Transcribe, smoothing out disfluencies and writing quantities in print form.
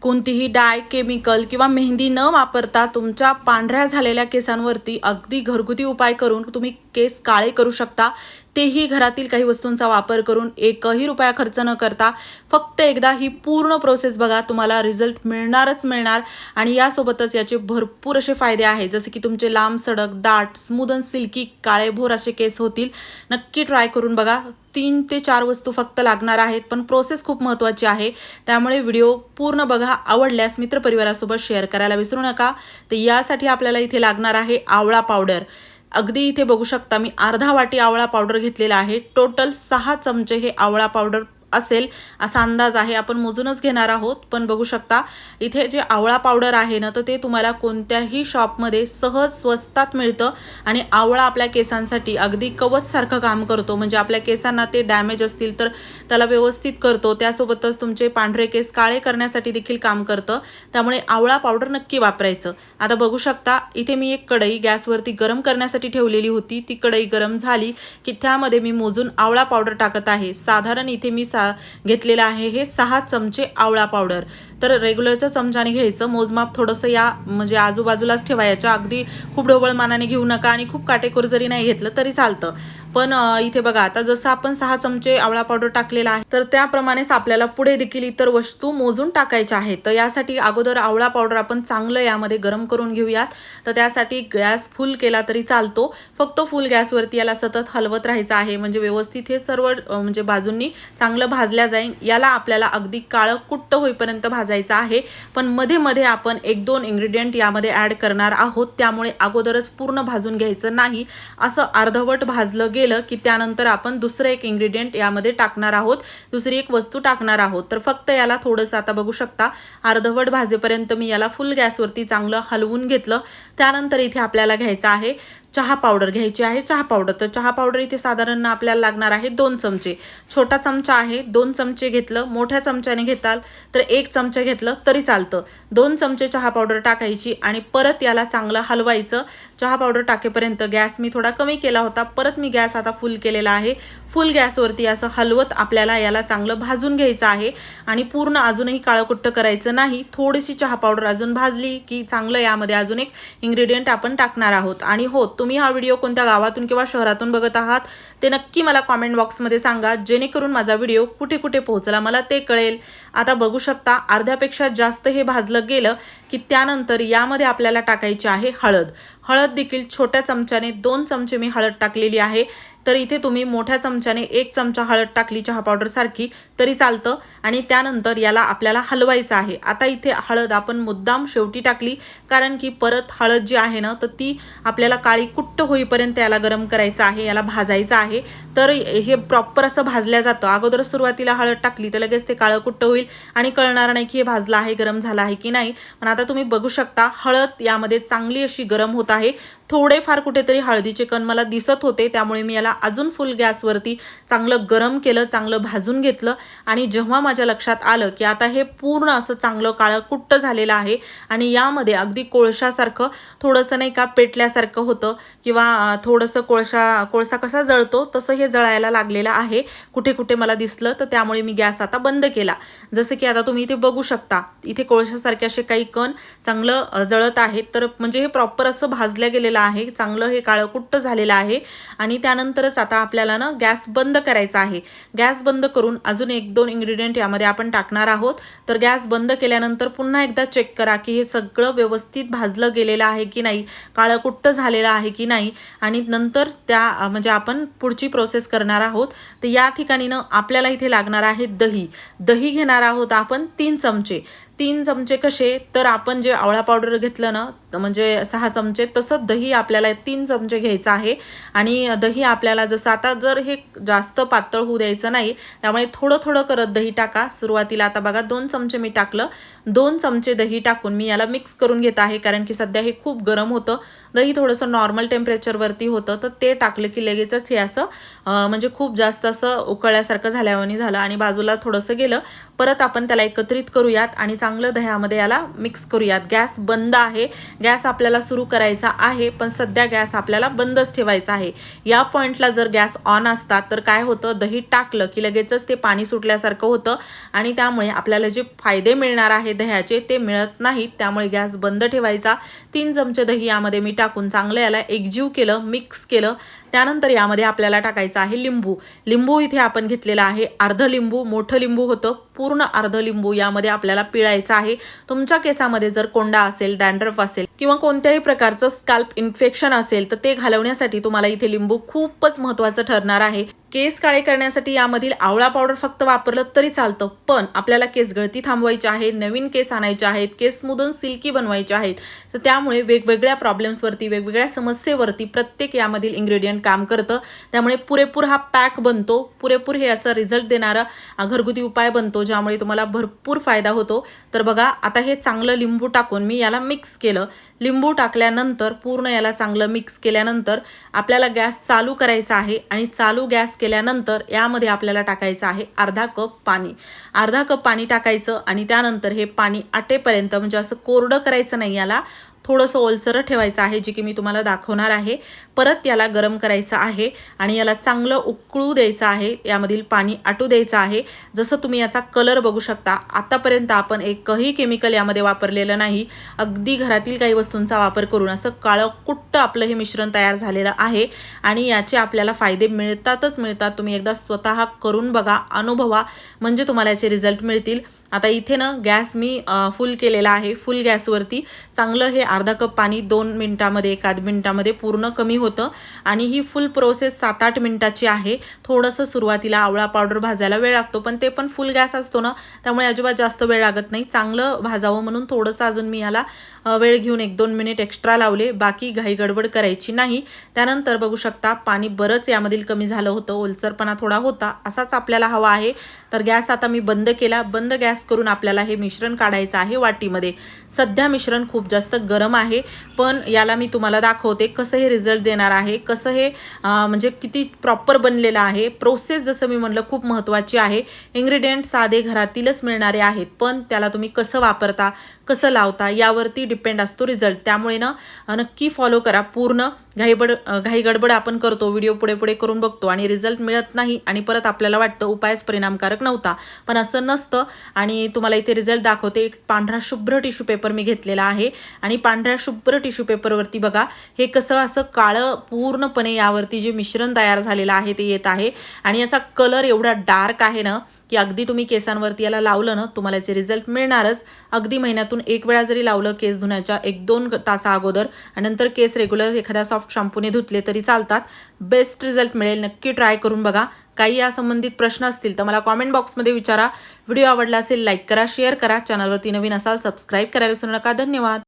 कोणतीही डाय, केमिकल किंवा मेहंदी न वापरता तुमच्या पांढऱ्या झालेल्या केसांवरती अगदी घरगुती उपाय करून तुम्ही केस काळे करू शकता, तेही घरातील काही वस्तूंचा वापर करून. एकही रुपया खर्च न करता फक्त एकदा ही पूर्ण प्रोसेस बघा, तुम्हाला रिझल्ट मिळणारच मिळणार. आणि यासोबतच याचे भरपूर असे फायदे आहेत, जसे की तुमचे लांब सडक, दाट, स्मूथ अँड सिल्की काळेभोर असे केस होतील. नक्की ट्राय करून बघा. 3 ते 4 वस्तू फक्त लागणार आहेत, पण प्रोसेस खूप महत्त्वाची आहे, त्यामुळे व्हिडिओ पूर्ण बघा. आवडल्यास मित्रपरिवारासोबत शेअर करायला विसरू नका. तर यासाठी आपल्याला इथे लागणार आहे आवळा पावडर. अगदी इथे बघू शकता मी अर्धा वाटी आवळा पावडर घेतलेला आहे. टोटल 6 चमचे हे आवळा पावडर असेल असा अंदाज आहे. आपण मोजूनच घेणार आहोत, पण बघू शकता इथे जे आवळा पावडर आहे ना, तर ते तुम्हाला कोणत्याही शॉपमध्ये सहज स्वस्तात मिळतं. आणि आवळा आपल्या केसांसाठी अगदी कवचसारखं काम करतो. म्हणजे आपल्या केसांना ते डॅमेज असतील तर त्याला व्यवस्थित करतो. त्यासोबतच तुमचे पांढरे केस काळे करण्यासाठी देखील काम करतं. त्यामुळे आवळा पावडर नक्की वापरायचं. आता बघू शकता इथे मी एक कढई गॅसवरती गरम करण्यासाठी ठेवलेली होती. ती कढई गरम झाली की त्यामध्ये मी मोजून आवळा पावडर टाकत आहे. साधारण इथे मी घेतलेलं आहे हे 6 चमचे आवळा पावडर. तर रेग्युलरच्या चमच्याने घ्यायचं. मोजमाप थोडंसं या म्हणजे आजूबाजूलाच ठेवायच्या. अगदी खूप ढोबळ मानाने घेऊ नका आणि खूप काटेकोर जरी नाही घेतलं तरी चालतं. पण इथे बघा, आता जसं आपण 6 चमचे आवळा पावडर टाकलेला आहे, तर त्याप्रमाणेच आपल्याला पुढे देखील इतर वस्तू मोजून टाकायच्या आहेत. तर यासाठी अगोदर आवळा पावडर आपण चांगलं यामध्ये गरम करून घेऊयात. तर त्यासाठी गॅस फुल केला तरी चालतो. फक्त फुल गॅसवरती याला सतत हलवत राहायचं आहे, म्हणजे व्यवस्थित हे सर्व म्हणजे बाजूंनी चांगलं भाजल्या जाईल. याला आपल्याला अगदी काळं कुट्ट होईपर्यंत भाजायचं आहे. पण मध्ये मध्ये आपण 1-2 इन्ग्रेडियंट यामध्ये ॲड करणार आहोत, त्यामुळे अगोदरच पूर्ण भाजून घ्यायचं नाही. असं अर्धवट भाजलं गेलं की त्यानंतर आपण दुसरं एक इन्ग्रेडियंट यामध्ये टाकणार आहोत, दुसरी एक वस्तू टाकणार आहोत. तर फक्त याला थोडंसं आता बघू शकता अर्धवट भाजेपर्यंत मी याला फुल गॅसवरती चांगलं हलवून घेतलं. त्यानंतर इथे आपल्याला घ्यायचं आहे चहा पावडर घ्यायची आहे. चहा पावडर, तर चहा पावडर इथे साधारण आपल्याला लागणार आहे 2 चमचे. छोटा चमचा आहे, 2 चमचे घेतलं. मोठ्या चमच्याने घेताल तर 1 चमचा घेतलं तरी चालतं. 2 चमचे चहा पावडर टाकायची आणि परत याला चांगलं हलवायचं. चहा पावडर टाकेपर्यंत गॅस मी थोडा कमी केला होता, परत मी गॅस आता फुल केलेला आहे. फुल गॅसवरती असं हलवत आपल्याला याला चांगलं भाजून घ्यायचं आहे. आणि पूर्ण अजूनही काळकुट्ट करायचं नाही. थोडीशी चहा पावडर अजून भाजली की चांगलं यामध्ये अजून एक इन्ग्रेडियंट आपण टाकणार आहोत. आणि हो, तुम्ही हा व्हिडिओ कोणत्या गावातून किंवा शहरातून बघत आहात ते नक्की मला कॉमेंट बॉक्समध्ये सांगा, जेणेकरून माझा व्हिडिओ कुठे कुठे पोहोचला मला ते कळेल. आता बघू शकता अर्ध्यापेक्षा जास्त हे भाजलं गेलं की त्यानंतर यामध्ये आपल्याला टाकायची आहे हळद. हळद देखील छोट्या चमच्याने 2 चमचे मी हळद टाकलेली आहे. तर इथे तुम्ही मोठ्या चमच्याने 1 चमचा हळद टाकली चहा पावडर सारखी तरी चालतं. आणि त्यानंतर याला आपल्याला हलवायचं आहे. आता इथे हळद आपण मुद्दाम शेवटी टाकली, कारण की परत हळद जी आहे ना, तर ती आपल्याला काळी कुट्ट होईपर्यंत याला गरम करायचं आहे, याला भाजायचं आहे. तर हे प्रॉपर असं भाजल्या जातं. अगोदर सुरुवातीला हळद टाकली तर लगेच ते काळं कुट्ट होईल आणि कळणार नाही की हे भाजलं आहे, गरम झालं आहे की नाही. पण आता तुम्ही बघू शकता हळद यामध्ये चांगली अशी गरम होत आहे. थोडेफार कुठेतरी हळदीचे कण मला दिसत होते, त्यामुळे मी याला अजून फुल गॅसवरती चांगलं गरम केलं, चांगलं भाजून घेतलं. आणि जेव्हा माझ्या लक्षात आलं की आता हे पूर्ण असं चांगलं काळं कुट्ट झालेलं आहे आणि यामध्ये अगदी कोळशासारखं थोडंसं नाही का पेटल्यासारखं होतं, किंवा थोडंसं कोळसा कसा जळतो तसं हे जळायला लागलेलं आहे, कुठे कुठे मला दिसलं. तर त्यामुळे मी गॅस आता बंद केला. जसं की आता तुम्ही इथे बघू शकता इथे कोळशासारखे असे काही कण चांगलं जळत आहेत. तर म्हणजे हे प्रॉपर असं भाजल्या गेलेलं आहे, चांगलं हे काळं कुट्ट झालेलं आहे. आणि त्यानंतरच आता आपल्याला ना गॅस बंद करायचा आहे. गॅस बंद करून अजून 1-2 इन्ग्रेडियंट यामध्ये आपण टाकणार आहोत. तर गॅस बंद केल्यानंतर पुन्हा एकदा चेक करा की हे सगळं व्यवस्थित भाजलं गेलेलं आहे की नाही, काळं कुट्ट झालेलं आहे की नाही. आणि नंतर त्या म्हणजे आपण पुढची प्रोसेस करणार आहोत. तर या ठिकाणी ना आपल्याला इथे लागणार आहे दही. दही घेणार आहोत आपण 3 चमचे. 3 चमचे कसे, तर आपण जे आवळा पावडर घेतलं ना, म्हणजे 6 चमचे, तसं दही आपल्याला 3 चमचे घ्यायचं आहे. आणि दही आपल्याला जसं आता जर हे जास्त पातळ होऊ द्यायचं नाही, त्यामुळे थोडं थोडं करत दही टाका. सुरुवातीला आता बघा 2 चमचे मी टाकलं. 2 चमचे दही टाकून मी याला मिक्स करून घेत आहे, कारण की सध्या हे खूप गरम होतं. दही थोडंसं नॉर्मल टेम्परेचरवरती होतं, तर ते टाकलं की लगेचच हे असं म्हणजे खूप जास्त असं उकळल्यासारखं झाल्यावानी झालं आणि बाजूला थोडंसं गेलं. परत आपण त्याला एकत्रित करूयात आणि चांगलं दह्यामध्ये याला मिक्स करूयात. गॅस बंद आहे. गॅस आपल्याला सुरू करायचा आहे, पण सध्या गॅस आपल्याला बंदच ठेवायचा आहे. या पॉईंटला जर गॅस ऑन असतात तर काय होतं, दही टाकलं की लगेचच ते पाणी सुटल्यासारखं होतं आणि त्यामुळे आपल्याला जे फायदे मिळणार आहे दह्याचे ते मिळत नाहीत. त्यामुळे गॅस बंद ठेवायचा. 3 चमचे दही यामध्ये मी टाकून चांगलं याला एकजीव केलं, मिक्स केलं. त्यानंतर यामध्ये आपल्याला टाकायचं आहे लिंबू. लिंबू इथे आपण घेतलेला आहे अर्ध लिंबू. मोठं लिंबू होतं, पूर्ण अर्ध लिंबू यामध्ये आपल्याला पिळायचं आहे. तुमच्या केसामध्ये जर कोंडा असेल, डॅन्ड्रफ असेल किंवा कोणत्याही प्रकारचं स्कॅल्प इन्फेक्शन असेल तर ते घालवण्यासाठी तुम्हाला इथे लिंबू खूपच महत्त्वाचं ठरणार आहे. केस काळे करण्यासाठी यामधील आवळा पावडर फक्त वापरलं तरी चालतं, पण आपल्याला केस गळती थांबवायची आहे, नवीन केस आणायचे आहेत, केस स्मूथ सिल्की बनवायचे आहेत. तर त्यामुळे वेगवेगळ्या प्रॉब्लेम्सवरती, वेगवेगळ्या समस्येवरती प्रत्येक यामधील इन्ग्रेडियंट काम करतं. त्यामुळे पुरेपूर हा पॅक बनतो, पुरेपूर हे असं रिझल्ट देणारा घरगुती उपाय बनतो, ज्यामुळे तुम्हाला भरपूर फायदा होतो. तर बघा, आता हे चांगलं लिंबू टाकून मी याला मिक्स केलं. लिंबू टाकल्यानंतर पूर्ण याला चांगलं मिक्स केल्यानंतर आपल्याला गॅस चालू करायचा आहे आणि चालू गॅस केल्यानंतर यामध्ये आपल्याला टाकायचं आहे अर्धा कप पाणी. अर्धा कप पाणी टाकायचं आणि त्यानंतर हे पाणी आटेपर्यंत, म्हणजे असं कोरडं करायचं नाही, याला थोडंसं ओलसर ठेवायचं आहे, जे की मी तुम्हाला दाखवणार आहे. परत याला गरम करायचं आहे आणि याला चांगलं उकळू द्यायचं आहे. यामधील पाणी आटू द्यायचं आहे. जसं तुम्ही याचा कलर बघू शकता, आतापर्यंत आपण एकही केमिकल यामध्ये वापरलेलं नाही. अगदी घरातील काही वस्तूंचा वापर करून असं काळं कुट्ट आपलं हे मिश्रण तयार झालेलं आहे आणि याचे आपल्याला फायदे मिळतातच मिळतात. तुम्ही एकदा स्वतः करून बघा, अनुभवा, म्हणजे तुम्हाला याचे रिझल्ट मिळतील. आता इथे ना गॅस मी फुल केलेला आहे. फुल गॅसवरती चांगलं हे अर्धा कप पाणी 2 मिनिटामध्ये, 1 मिनिटामध्ये पूर्ण कमी होतं आणि ही फुल प्रोसेस 7-8 मिनिटाची आहे. थोडंसं सुरुवातीला आवळा पावडर भाजायला वेळ लागतो, पण ते पण फुल गॅस असतो ना, त्यामुळे अजिबात जास्त वेळ लागत नाही. चांगलं भाजावं म्हणून थोडंसं अजून मी याला वेळ घेऊन 1-2 मिनिट एक्स्ट्रा लावले. बाकी घाई गडबड करायची नाही. त्यानंतर बघू शकता पाणी बरंच यामधील कमी झालं होतं, ओलसरपणा थोडा होता, असाच आपल्याला हवा आहे. तर गॅस आता मी बंद केला. बंद गॅस करून आपल्याला हे मिश्रण काढायचं आहे वाटीमध्ये. सध्या मिश्रण खूप जास्त गरम आहे, पण याला मी तुम्हाला दाखवते कसं हे रिझल्ट देणार आहे, कसं हे म्हणजे किती प्रॉपर बनलेलं आहे. प्रोसेस जसं मी म्हणलं खूप महत्त्वाची आहे. इन्ग्रेडियंट साधे घरातीलच मिळणारे आहेत, पण त्याला तुम्ही कसं वापरता, कसं लावता यावरती डिपेंड असतो रिझल्ट. त्यामुळे ना नक्की फॉलो करा. पूर्ण घाई गडबड आपण करतो, व्हिडिओ पुढे पुढे करून बघतो आणि रिझल्ट मिळत नाही आणि परत आपल्याला वाटतं उपायच परिणामकारक नव्हता, पण असं नसतं. आणि तुम्हाला इथे रिझल्ट दाखवते. एक पांढरा शुभ्र टिश्यू पेपर मी घेतलेला आहे आणि पांढऱ्या शुभ्र टिश्यू पेपरवरती बघा हे कसं असं काळं पूर्णपणे यावरती जे मिश्रण तयार झालेलं आहे ते येत आहे आणि याचा कलर एवढा डार्क आहे ना की अगदी तुम्ही केसांवरती याला लावलं ना तुम्हाला याचे रिझल्ट मिळणारच. अगदी महिन्यातून 1 वेळा जरी लावलं केस धुण्याच्या 1-2 तासा अगोदर आणि नंतर केस रेग्युलर एखाद्या सॉफ्ट शॅम्पूने धुतले तरी चालतात. बेस्ट रिझल्ट मिळेल. नक्की ट्राय करून बघा. काही या संबंधित प्रश्न असतील तर मला कॉमेंट बॉक्समध्ये विचारा. व्हिडिओ आवडला असेल लाईक करा, शेअर करा. चॅनलवरती नवीन असाल सबस्क्राईब करायला विसरू नका. धन्यवाद.